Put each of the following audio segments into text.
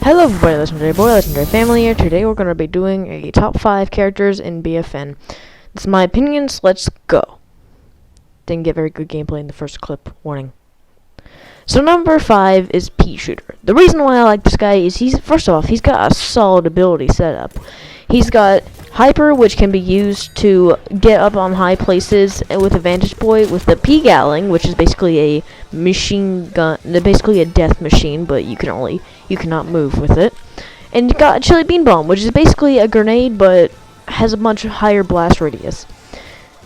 Hello everybody, Legendary Boy, Legendary Family here. Today we're going to be doing a top 5 characters in BFN. This is my opinions, let's go. Didn't get very good gameplay in the first clip, warning. So number 5 is Pea Shooter. The reason why I like this guy is first off, he's got a solid ability setup. He's got Hyper, which can be used to get up on high places with a vantage point, with the Pea Gatling, which is basically a machine gun, basically a death machine, but you cannot move with it. And you got Chili Bean Bomb, which is basically a grenade, but has a much higher blast radius.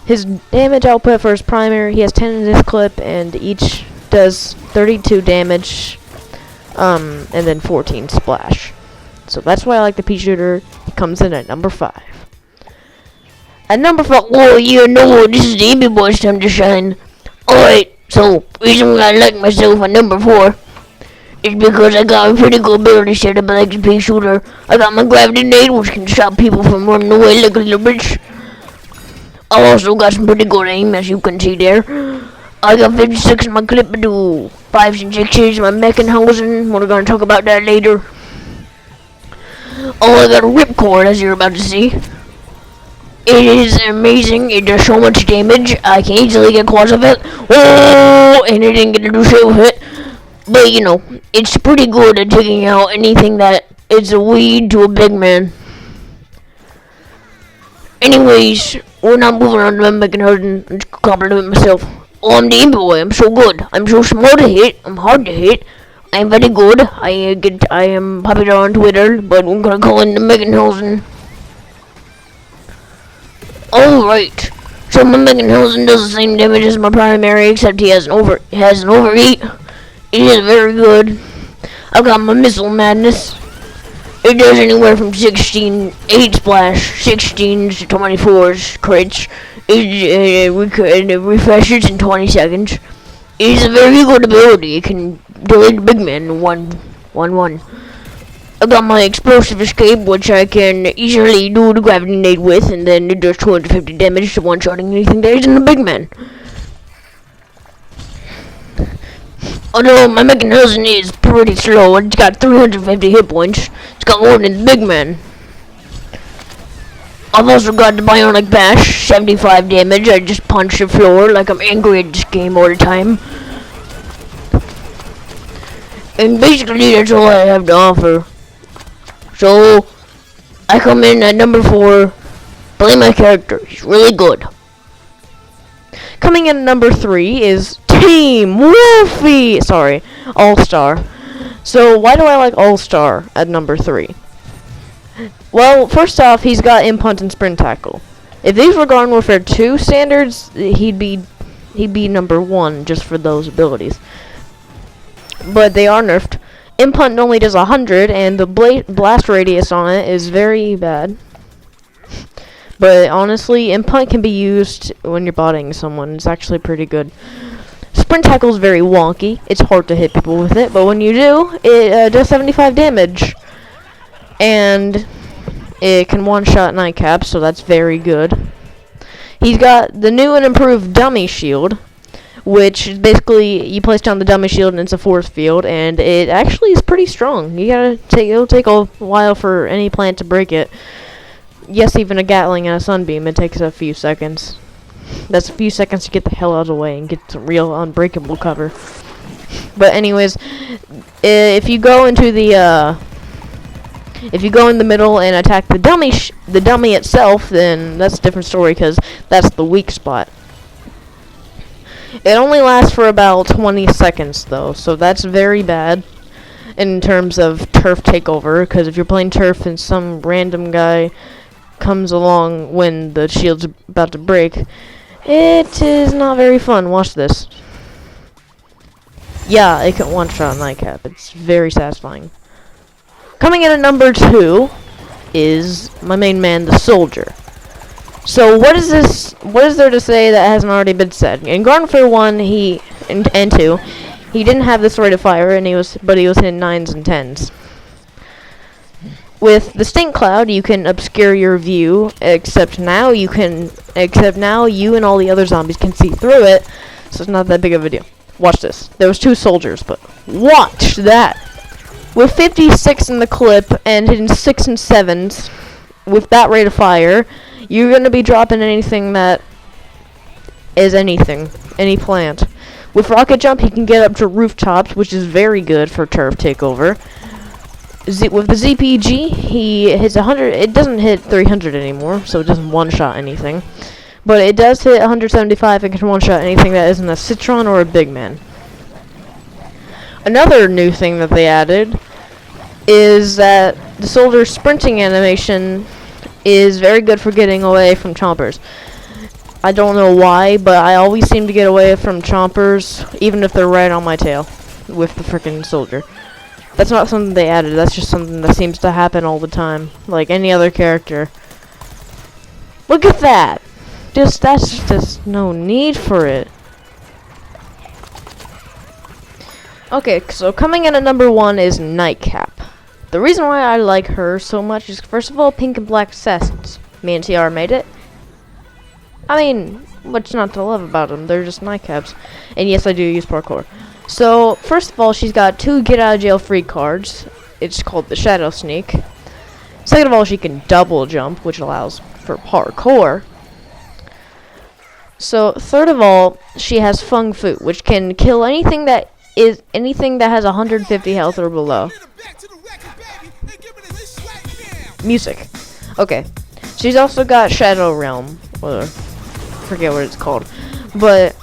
His damage output for his primary, he has 10 in this clip, and each does 32 damage, and then 14 splash. So that's why I like the Pea Shooter. He comes in at number 5. At number 4, oh yeah, no, this is the Baby Boy's time to shine. Alright, so, reason why I like myself at number 4 is because I got a pretty good ability setup. I like the Pea Shooter. I got my gravity nade, which can stop people from running away like a little bitch. I also got some pretty good aim, as you can see there. I got 56 in my clip, I do 5s and 6s, my Mechanhausen. We're gonna talk about that later. Oh, I got a ripcord, as you're about to see. It is amazing. It does so much damage. I can easily get quads of it. Oh, and it didn't get to do shit with it. But, you know, it's pretty good at taking out anything that is a weed to a big man. Anyways, we're not moving on to my Mechanhausen. I'm just complimenting myself. Oh, I'm the Imp Boy. I'm so good. I'm so small to hit. I'm hard to hit. I'm very good. I am popular on Twitter, but we're gonna call in the Mechanhausen. Alright. So my Mechanhausen does the same damage as my primary, except he has an overeat. It is very good. I've got my Missile Madness. It does anywhere from 8 splash, 16s to 24s crits. It refreshes in 20 seconds. It is a very good ability. It can delete a big man in 1-1. I got my Explosive Escape, which I can easily do the gravity nade with, and then it does 250 damage to one-shotting anything that isn't a big man. Although my Mechanhausen is pretty slow, it's got 350 hit points. It's got more than the big man. I've also got the Bionic Bash, 75 damage. I just punch the floor like I'm angry at this game all the time. And basically that's all I have to offer. So, I come in at number 4, play my character. He's really good. Coming in at number 3 is Team Wolfie! Sorry, All-Star. So, why do I like All-Star at number 3? Well, first off, he's got Imp Hunt and Sprint Tackle. If these were Garden Warfare 2 standards, he'd be number 1 just for those abilities. But they are nerfed. Imp Hunt only does 100, and the blast radius on it is very bad. But honestly, Imp Hunt can be used when you're botting someone. It's actually pretty good. Sprint Tackle is very wonky. It's hard to hit people with it, but when you do, it does 75 damage. And it can one-shot nightcaps, so that's very good. He's got the new and improved Dummy Shield, which is basically you place down the Dummy Shield and it's a force field, and it actually is pretty strong. It'll take a while for any plant to break it. Yes, even a Gatling and a Sunbeam, it takes a few seconds. That's a few seconds to get the hell out of the way and get some real unbreakable cover. But anyways, if you go into the if you go in the middle and attack the dummy itself, then that's a different story, because that's the weak spot. It only lasts for about 20 seconds, though, so that's very bad in terms of turf takeover, because if you're playing turf and some random guy comes along when the shield's about to break, it is not very fun. Watch this. Yeah, it can one-shot nightcap. It's very satisfying. Coming in at number 2 is my main man, the Soldier. So what is there to say that hasn't already been said? In Garden Warfare 1 and 2, he didn't have this rate of fire, and he was hitting 9s and 10s. With the Stink Cloud, you can obscure your view, except now you and all the other zombies can see through it, so it's not that big of a deal. Watch this. There was 2 soldiers, but watch that. With 56 in the clip and hitting 6 and 7s, with that rate of fire, you're going to be dropping anything that is anything, any plant. With rocket jump, he can get up to rooftops, which is very good for turf takeover. With the ZPG, he hits 100. It doesn't hit 300 anymore, so it doesn't one-shot anything. But it does hit 175 and can one-shot anything that isn't a Citron or a big man. Another new thing that they added is that the soldier sprinting animation is very good for getting away from chompers. I don't know why, but I always seem to get away from chompers, even if they're right on my tail, with the frickin' soldier. That's not something they added, that's just something that seems to happen all the time, like any other character. Look at that! That's just no need for it. Okay, so coming in at number 1 is Nightcap. The reason why I like her so much is, first of all, pink and black assassins. Me and TR made it. I mean, what's not to love about them? They're just nightcaps. And yes, I do use parkour. So, first of all, she's got 2 get out of jail free cards. It's called the Shadow Sneak. Second of all, she can double jump, which allows for parkour. So, third of all, she has Fung Fu, which can kill anything that has 150 health or below. Music. Okay. She's also got Shadow Realm, or forget what it's called. But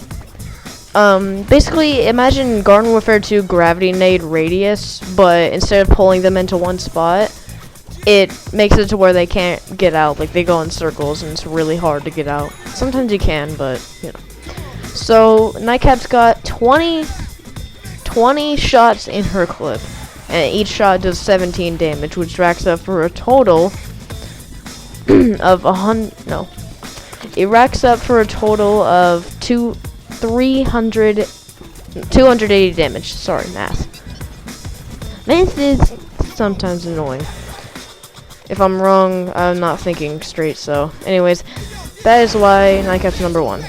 basically, imagine Garden Warfare 2 Gravity Nade Radius, but instead of pulling them into one spot, it makes it to where they can't get out. Like, they go in circles, and it's really hard to get out. Sometimes you can, but, you know. So, Nightcap's got 20 shots in her clip, and each shot does 17 damage, which racks up for a total of 280 damage. Sorry, math. Math is sometimes annoying. If I'm wrong, I'm not thinking straight, so. Anyways, that is why Nightcap's number 1.